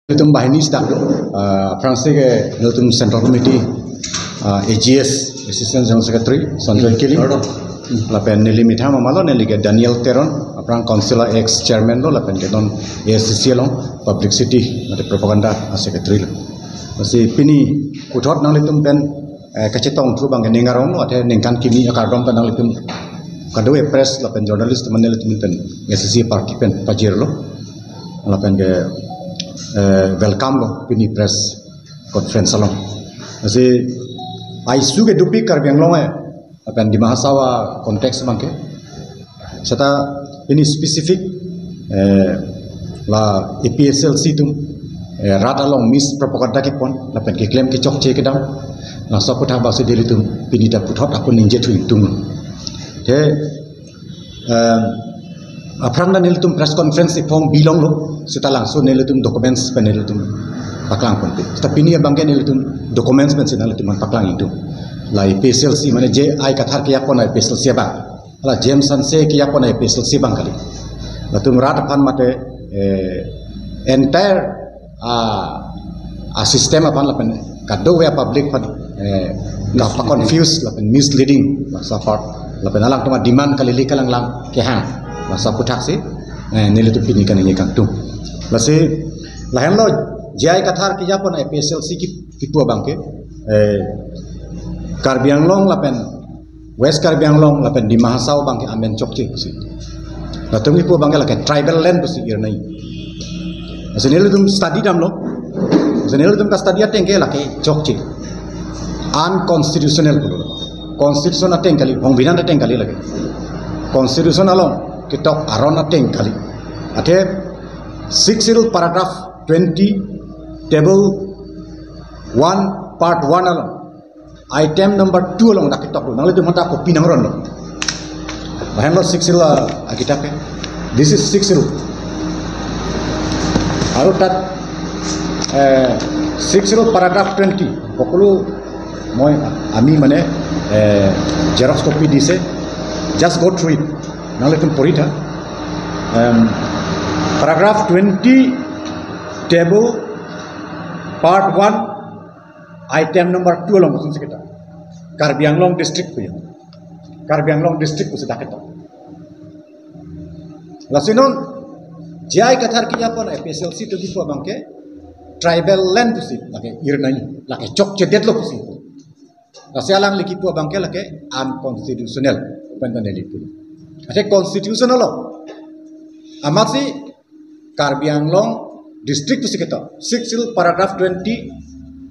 Niltum bahini sdak France ke niltum Central Committee AGS Assistant General Secretary Sanjay Kili lapen nili mitha mamalo nili ke Daniel Teron aprang Councilor ex Chairman lo lapen ke non ASCC lo Public City mate Propaganda Secretary lo masih pini kuthot nang litum pen kacetong tu bang ningarong lo ate ningkan kini akardom tan nang litum kadwe press lapen journalist teman litum pen ASCC party pen pajir lo lapen ke welcome lo pini press conference lo masih isu ke dupi karbiang lo akan di mahasawa konteks bangke serta ini spesifik la EPSLC tu rata long miss propaganda ke pon lapen ke claim ke chok che ke dam na so putha ba se dili tu pini da puthot akun ninje tu tung te aprang na niltum press conference form bilong lo sita langsung niltum documents peniltum paklang konti tapi ini bangke niltum documents men sina niltum paklang itu la PSLC mane JI kathar kiya pon PSLC bang la Jameson se kiya pon PSLC bang kali latum rat pan mate entire system apan lapen kado we public pan ngapa confused lapen misleading safar lapen alang tuma demand kali likalang lang ke hang masa puthak si nili tu pini kan ini kan tu lasi lahen lo jai kathar ki japon PSLC ki kitua bangke Karbi Anglong lapen West Karbi Anglong lapen di Mahasau bangke amen chokche si latung ipu bangke laken tribal land si irnai lasi nili tum study dam lo lasi nili tum ka study atengke lake chokche unconstitutional kulo constitution atengkali hongbinan atengkali lage constitution along kitok aron ateng kali ate 6 paragraph 20 table 1 part 1 along item number 2 along dak kitok nang itu mata kopi nang ron lo bahan lo 6 akitab this is 6 aru tat 6 paragraph 20 pokulu moi ami mane xerox copy dise just go through it nang letum porita paragraph 20 table part 1 item number 2 long maksud kita Karbi Anglong district punya Karbi Anglong district sudah kita lasinon jai kathar kiya pon PSLC tu gitu bangke tribal land tu sih lake irnai lake chok cedet lo sih lasialang liki pu bangke lake unconstitutional pentan elitu ate constitutional lo amasi Karbi Anglong district tu kita 6 paragraph 20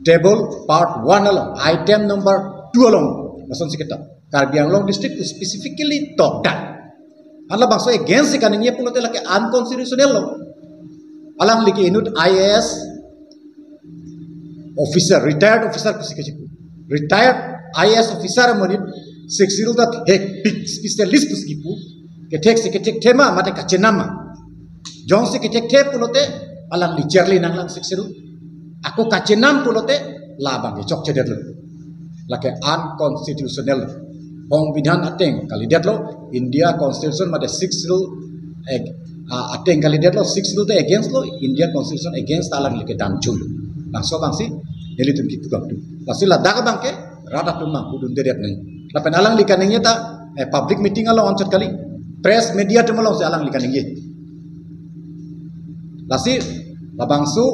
table part 1 along item number 2 along maksud kita Karbi Anglong district specifically talk that hala bangso against kan ini pulote lake unconstitutional lo alang liki inut IAS officer retired officer kusikasiku retired IAS officer monit 6 that big specialist kusikipu ketek tema mate kachenama jong se ketek pulote alang li cherli nang lang 6 aku kachenam pulote labang chok cedet lo lake unconstitutional hong bidhan ateng kali det lo India constitution mate 6 ateng kali det lo 6 te against lo India constitution against alang like dam chul langsung bangsi elitum kitu kam tu lasila daga bangke rata tumang kudun deret nai lapen alang likanengnya ta public meeting alo onchat kali press media tumalo se alang likanengye lasi labangsu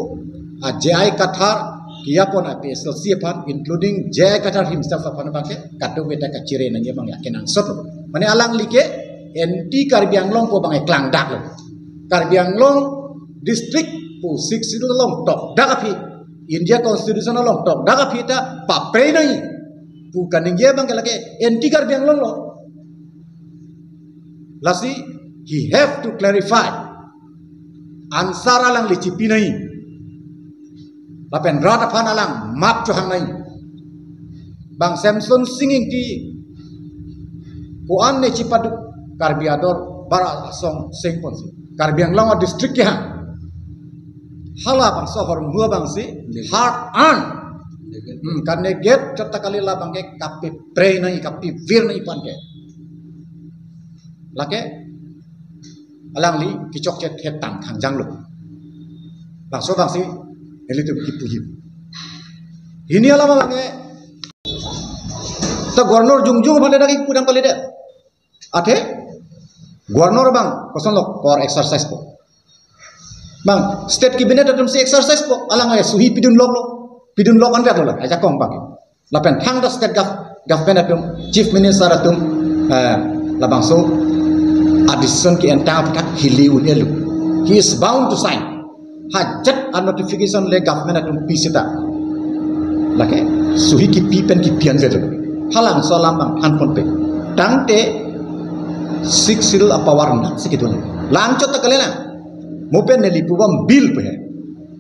JI Kathar kiya pon PSLC pan including JI Kathar himself pan bangke kadu beta kacire nang bang yakenang sot mane alang like anti Karbi Anglong ko bang klang dak lo Karbi Anglong district pu 6 long tok dak api India constitution long tok dak api ta pa pre nai pu kanengye bang lake anti Karbi Anglong lo lasi he have to clarify ansar alang licipi nai lapen rata pan alang map chuhang nai bang Samson singing ti kuan ne cipadu Karbi Ador bara song sing pon si Karbi Anglong district ya hala bang sohor mua bang si hard an karne get certa kali la bang ke kapi pre nai kapi vir nai pan ke lake alang li kicok cet het tang thang jang lo bang so bang si Neli tu kipu him. Ini alama bangke. Ta gubernur jungjung bande lagi pudang kali deh. Ate gubernur bang kosan lok for exercise po. Bang state cabinet atum si exercise po. Alang ay suhi pidun lok an vet lok. Aja kong bang. Lapen hang da state government atum chief minister atum labang so a decision ki entang aputak hili un elu. He is bound to sign. Hajat a notification le government atum pisita. Lake suhi ki pipen ki pian vet. Halang solam bang han pon pe. Tang te six seal apawar na segitu. Lanjut tak kalian. Mopen neli pubam bill pe.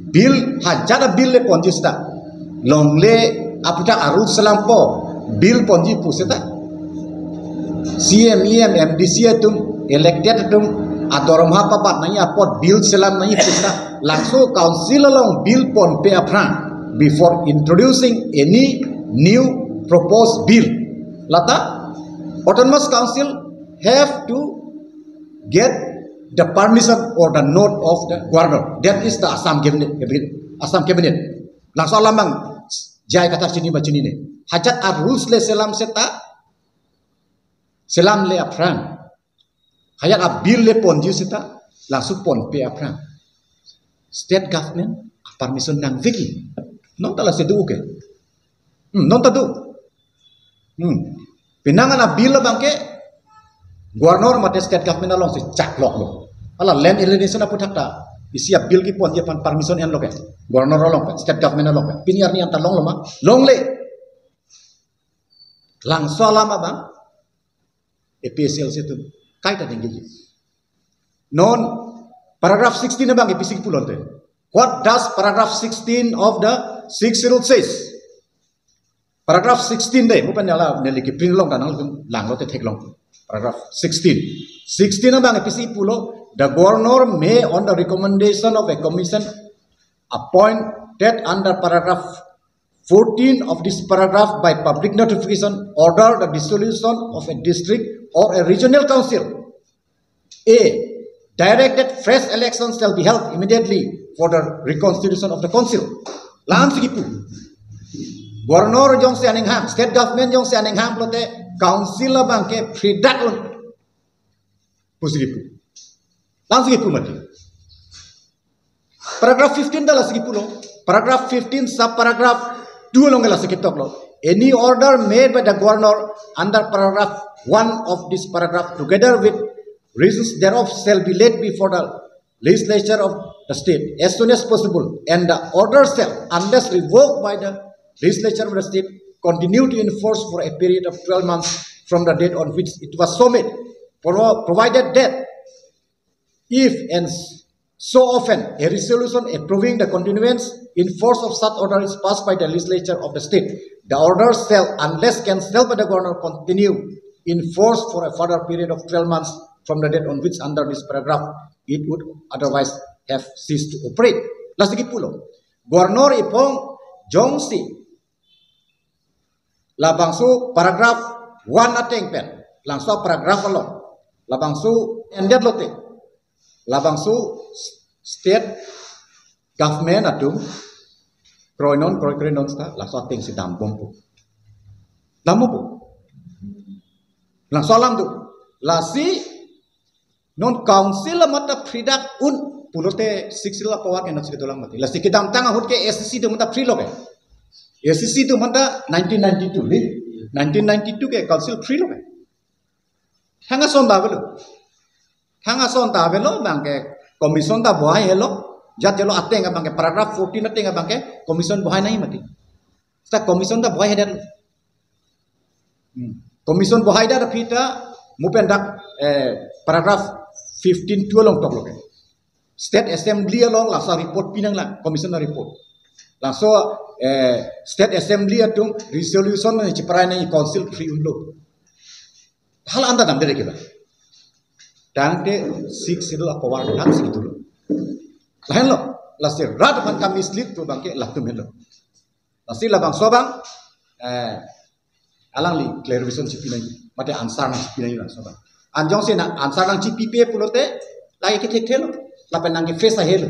Bill hajat bill le ponjista. Long le aputak arut selampo bill ponji pusita. CM, EM, MDC atum elected atum adoram hapa pat nanya pot bill selam nanya pusita. Langsung council along bill pon pe apran before introducing any new proposed bill. Lata autonomous council have to get the permission or the note of the governor. That is the Assam cabinet. Langsung lamang jai kata sini macam ini. Hajat ar rules le selam seta selam le apran. Hajat ar bill le ponju seta langsung pon pe apran. State government permission nang viki. Non tala sedu ke. Non tadu. Pinangan a bill bangke gubernur mate state government along si caklok lo. Ala land alienation apu thakta. Isi a bill ki pon je pan permission en loke. Gubernur along state government along. Piniar ni anta long loma. Long le. Langsung lama bang. EPSL situ kaita tinggi. Non paragraph 16 bang EPC pulon te. What does paragraph 16 of the 6th rule says? Paragraph 16 deh, bukan nyala neliki print long dan lang lo te take long. Paragraph 16. 16 bang EPC pulo. The governor may, on the recommendation of a commission appointed under paragraph 14 of this paragraph by public notification, order the dissolution of a district or a regional council. A. Directed fresh elections shall be held immediately for the reconstitution of the council. Lahan segitu. Gubernur jong si aningham, state government jong si aningham lote council bangke fredak un. Pusigitu. Lahan segitu mati. Paragraph 15 dah segitu lo. Paragraph 15 sub paragraph 2 long dah segitu lo. Any order made by the governor under paragraph 1 of this paragraph together with reasons thereof shall be laid before the legislature of the state as soon as possible, and the order shall, unless revoked by the legislature of the state, continue to enforce for a period of 12 months from the date on which it was so made, provided that if and so often a resolution approving the continuance in force of such order is passed by the legislature of the state, the order shall, unless cancelled by the governor, continue in force for a further period of 12 months from the date on which under this paragraph it would otherwise have ceased to operate. Lagi pulo, gubernur ipong jongsi labangsu paragraph 1 ateng pen, langsung paragraph along, labangsu ended lote, labangsu state government atum kroinon sta langsung ateng si dampom po, langsung alam tu, lasi non council mata fredak un pulote sixila power kena segitu lang mati. Lasi kita tanga hut ke SCC tu mata free lo ke. SCC tu mata 1992 ni. 1992 ke council free lo ke. Hanga son da belo bangke commission da bohai hello. Jat jelo atenga bangke paragraph 14 atenga bangke commission bohai nahi mati. Sta commission da bohai hedan. Commission bohai da pita mupendak paragraph 15 tu long tok loke. State Assembly along langsung report pinang lang, commissioner report. Langsung State Assembly atung resolution ni ciparai ni council free undo. Hal anda nam dere kiba. Tangte 6 itu apa war tak segitu lo. Lain lo, lasi rat man kami slip tu bangke lah tu melo. Lasi lah bang sobang alang li clarification cipinai, mate ansar nang cipinai lah sobang. Anjong sih nak ansar nang CPP pulote lagi kita telo lapan nang face helo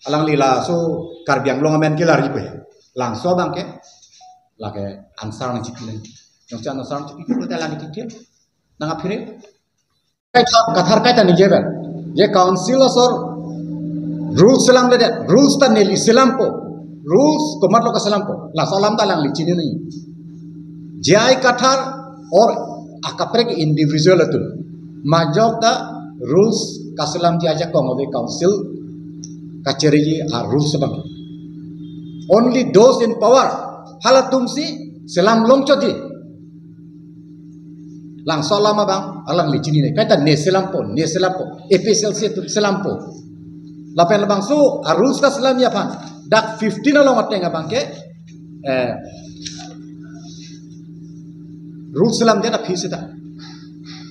alang lila so karbiang long amen kilar jipe lang so bangke lake ansar nang cipi yang chan ansar cipi ko ta lang cipi nang aphire kai kathar kai ta ni jeben je council asor rules salam le rules ta neli salam ko rules ko matlo ka salam ko la salam ta lang licini ni jai kathar or akapre ke individual tu majok ta rules kasalam ti aja ko ngode council kacheri are rules bang only those in power halatum si selam long choti lang salama bang alang licini ne kaita ne selam po epsl se tu selam po lapen bang so a rules ka selam ya pan dak 15 along atenga bang ke rules selam dia na phisita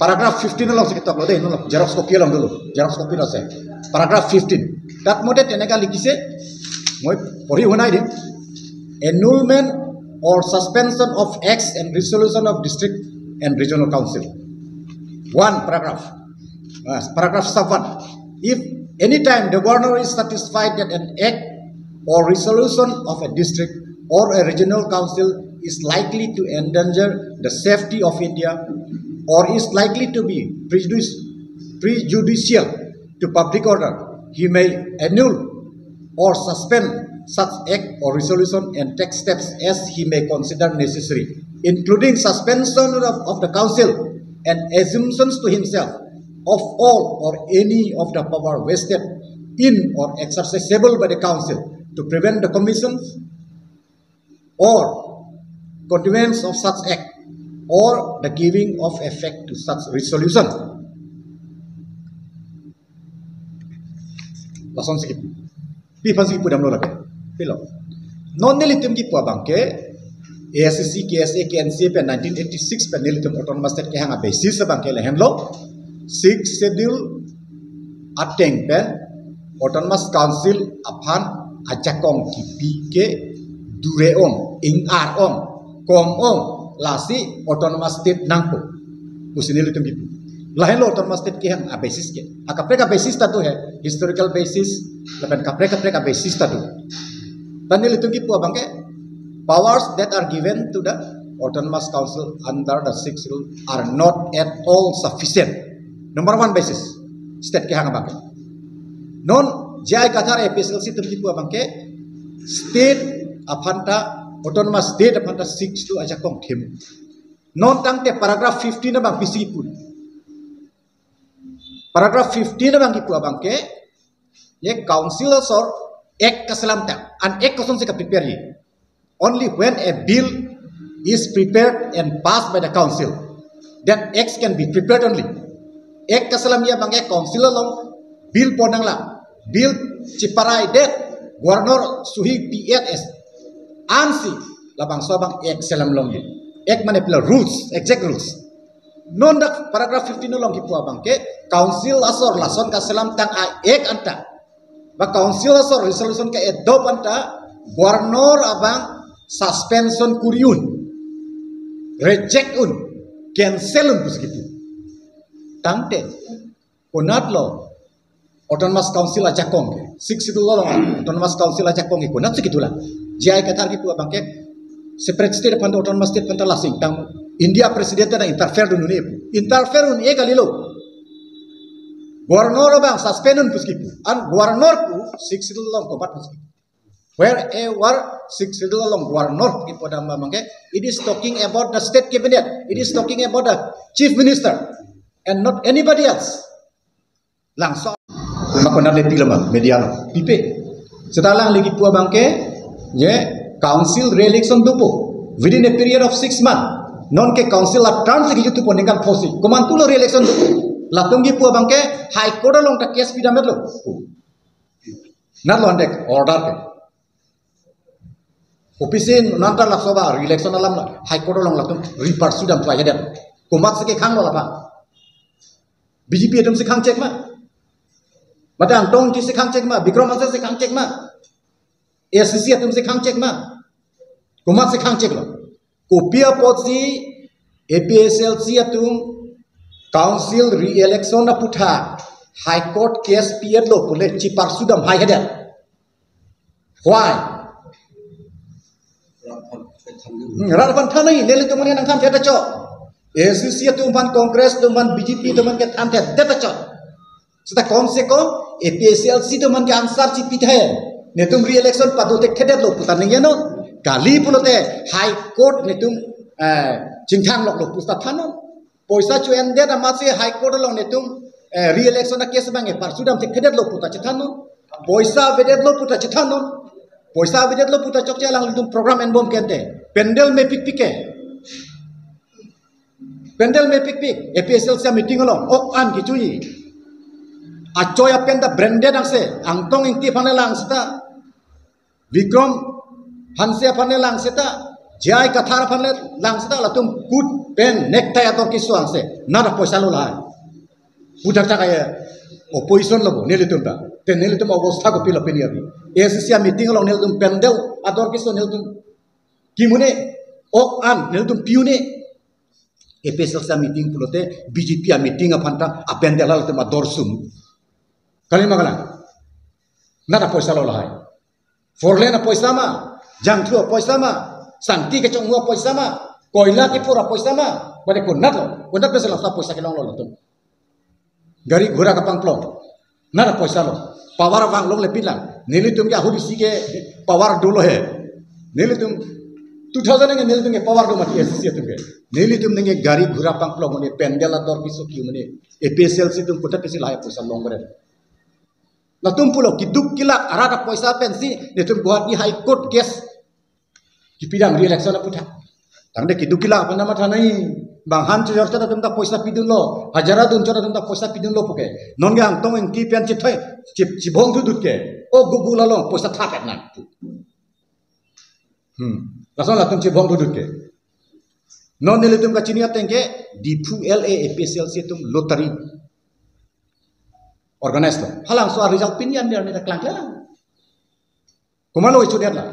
paragraph 15 along sekitar lo deh no xerox copy along dulu xerox copy lo se paragraph 15 dat mode tenega likise moi pori honai de annulment or suspension of acts and resolution of district and regional council one paragraph paragraph 7 if anytime the governor is satisfied that an act or resolution of a district or a regional council is likely to endanger the safety of India or is likely to be prejudicial to public order, he may annul or suspend such act or resolution and take steps as he may consider necessary, including suspension of the council and assumptions to himself of all or any of the power vested in or exercisable by the council to prevent the commission or continuance of such act or the giving of effect to such resolution. Lason sikit. Pi pasi pu dam lo lake. Pilo. Non nelitum ki pu bangke ASC KSA KNC pe 1986 pe nelitum autonomous state ke hanga basis bangke lehen lo 6 schedule ateng pe autonomous council aphan ajakong ki pi ke dureong ing ar ong kom ong lasi autonomous state nangpo usini litum bipu lain lo autonomous state ki hang a basis ke akapre ka basis ta tu hai historical basis lapan kapre ka basis ta tu tan litum ki pu bangke powers that are given to the autonomous council under the 6 rule are not at all sufficient. Number 1 basis state ki hang bangke non jai kathar APSLC tum ki pu bangke state aphanta autonomous state apanta 6 tu aja kong them non tangte paragraph 15 na bang pisi pun paragraph 15 na bang ki pu bangke ye council or act kasalam ta an act koson se ka prepare ye only when a bill is prepared and passed by the council that acts can be prepared only act kasalam ya bangke council long bill ponang la bill ciparai det governor suhi PSS ansi labang sobang ek selam longi ek mane pila rules exact rules non dak paragraph 15 longi pu abang ke council asor lason ka selam tang a ek anta ba council asor resolution ka edop anta governor abang suspension kuriun reject un cancel un begitu tangte konat lo autonomous council aja kong 6 itu lo autonomous council aja kong konat segitulah jai kathar ki pu bangke separate state pan autonomous state pan lasing tang India president na interfere dun ne interfere un e galilo governor bang suspend un puskipu an governor pu 6 itu long ko pat puskipu where a war 6 itu long governor ki podam bangke it is talking about the state cabinet it is talking about the chief minister and not anybody else langsung makona le pilama media pipe setalang lagi pu bangke ye council re-election dupo within a period of 6 months non ke council la term se gitu po ningkan fosi komantu lo re-election dupo latungi pu bangke high court long ta case pidamet lo nat lo andek order ke opisin nanta la soba re-election alam la high court long latung report sudam tu aja komat se ke khang lo la pa BJP edum se khang check ma madang tong ki se khang check ma bikram ansa se khang check ma ASC atum se khang check ma komat se khang check lo kopia potsi APSLC atum council re-election na putha High Court case pier lo pule cipar sudam high headed. Why? Rarapan tanai nele tu mana nang tham tiada cok. ACC tu man Kongres tu man BJP tu man ke tham tiada cok. Sudah kom se kom APSLC tu man ke ansar cipi thai. Ne tum re-election padu te khedet lo putan nge no. Kali pulote High Court ne tum jingthang lok lo pusta thano. Poisa cuan dia nama se High Court lo ne tum re-election na case bange par sudam te khedet lo puta chithano. Poisa vedet lo puta chithano. Poisa vedet lo puta chok chalang tum program en bom kente. Pendel me pik pike. Pendel me pik pik. APSLC meeting lo ok an ki chui. Acoy apenda branded ang se angtong ingti panelang seta. Vikram hanse panelang seta. Jai kathar panelang seta la tum kut pen necktie ator kisu ang se. Nada poisa lo lai. Udak takaya opposition lo nele tum ta. Ten nele tum obostha ko pila peni abi. ACC meeting lo nele tum pendel ator kisu nele tum kimune ok an nele tum piune APSLC meeting pulote BJP meeting apanta apendela tum ador sum kali magala nada poisa lo lahai forle na poisa ma jang thu poisa ma santi ke chong poisa ma koila ki pura poisa ma bade ko nat lo pesa la poisa ke long lo tum gari ghura ka pangplong nada poisa lo power wang long le pilang nili tum ya hudi sike power dolo he nili tum 2000 nge nili tum ke power do mati ACC tum ke nili tum nge gari ghura pangplong ne pendela dor piso ki mane APSLC tum puta pesi lahai poisa long bare na tum pulo kiduk kilak arada poisa pensi ne tum buat di High Court case ki pidang re-election na puta tangde kiduk kilak apa nama thanai bang han chor chora tum ta poisa pidun lo hajara dun chora tum ta poisa pidun lo puke non gang tong en ki pen chi thai chi bong thu dut ke o gugula lo poisa tha pet na lason la tum chi bong thu dut ke non ne tum ka chinia tengke di LA APSLC tum lottery organize lo halang soal result pinian dia ni klang klang kumalo isu dia lah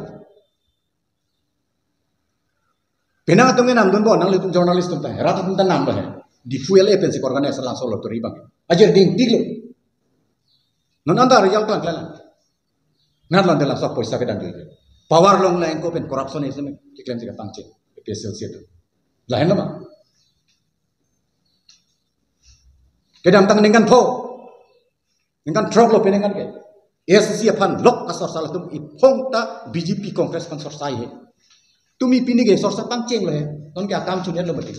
penang tung nam dun bo nang litung journalist tum ta rata tum ta nam ba di LA pensi organize langsung lottery bang ajer ding tiglo non anda result klang klang ngat lan dalam sok poisa ke dan power long lain ko pen corruption isme kiklem sika tangche APSLC tu lain lama kedam tang dengan pho dengan trok lo penengan ke ACC apan lok asor salah tum ipong ta BJP Kongres kan sorsai he tumi pini ge sorsa pangceng lo he non ke akam chunian lo mati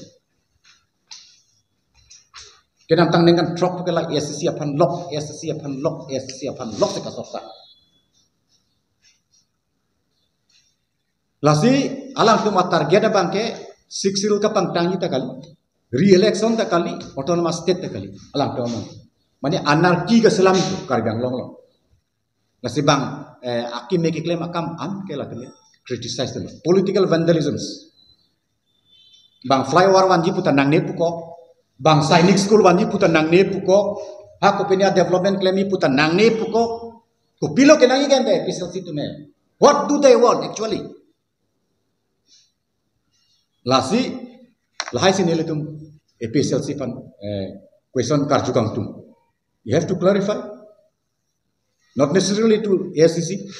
kenam tang dengan trok ke la ACC apan lok se ka sorsa lasi alang tum target bangke siksil ka pangtangi ta kali re-election ta kali autonomous state ta kali alang tum mane anarki ke selam itu kargang long long nasi bang akim make claim akam am ke la criticize them political vandalisms bang flyover wanji putan nang ne puko bang sainik school wanji putan nang ne puko ha ko penia development claim putan nang ne puko ko pilo ke nangi gende pisal situ ne what do they want actually lasi lahai sini letum APSLC pan question karjukang tum. You have to clarify, not necessarily to ACC,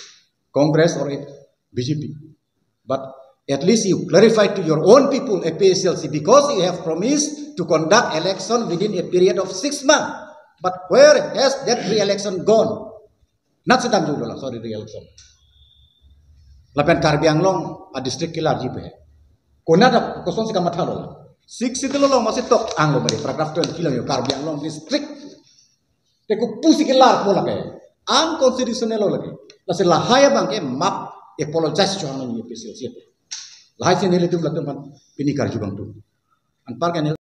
Congress or BJP, but at least you clarify to your own people, APSLC, because you have promised to conduct election within a period of 6 months. But where has that re-election gone? Not sedang dulu lah, sorry re-election. Lapan Karbiang long a district kilar jipe. Kona ada kosong sika matalo lah. 6 itu lo masih tok anglo bari paragraph 20 kilo yo Karbiang long district. Teko pusi kelar pola ke unconstitutional lo lagi lasi lahaya bangke map apologize cho hanan APSLC lahai sini letum latum pan pinikar jubang tu anpar kan